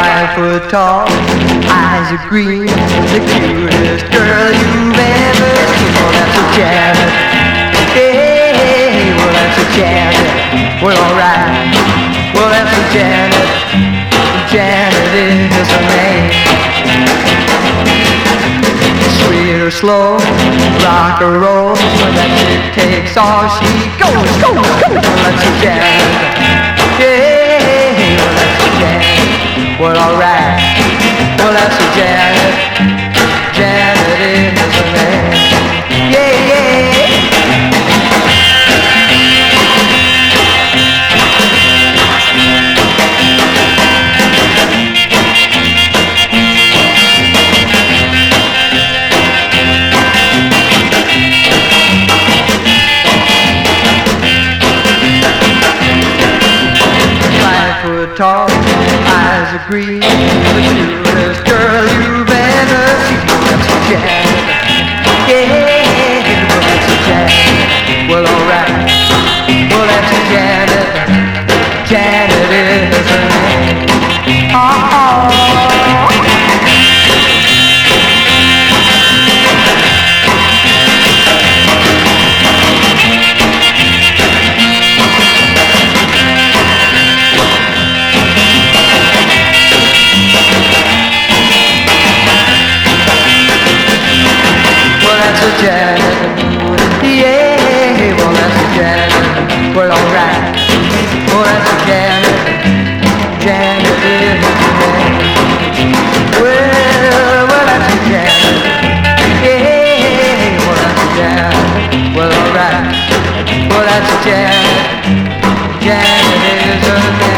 5 foot tall, eyes are green, the cutest girl you've ever seen. Well, that's a Janet. Hey, well, that's a Janet. Well, alright. Well, that's a Janet. Janet is her name. Sweet or slow, rock or roll, when that chick takes off, she goes, goes, goes. Well, that's a Janet. Yeah, well, that's a Janet. Well, alright. Well, that's a Janet. Janet is her name. Yeah, yeah. Tall, eyes are green, the cutest girl you've ever seen. That's a Janet. Yeah, well, that's a Janet. Well, alright. Well, that's a Janet. Janet is her name. Oh. That's a Janet, yeah, well that's a Janet, well alright, well that's a Janet, Janet is her name. Well that's a Janet, yeah, well that's a Janet, well alright, well that's a Janet, Janet is her name.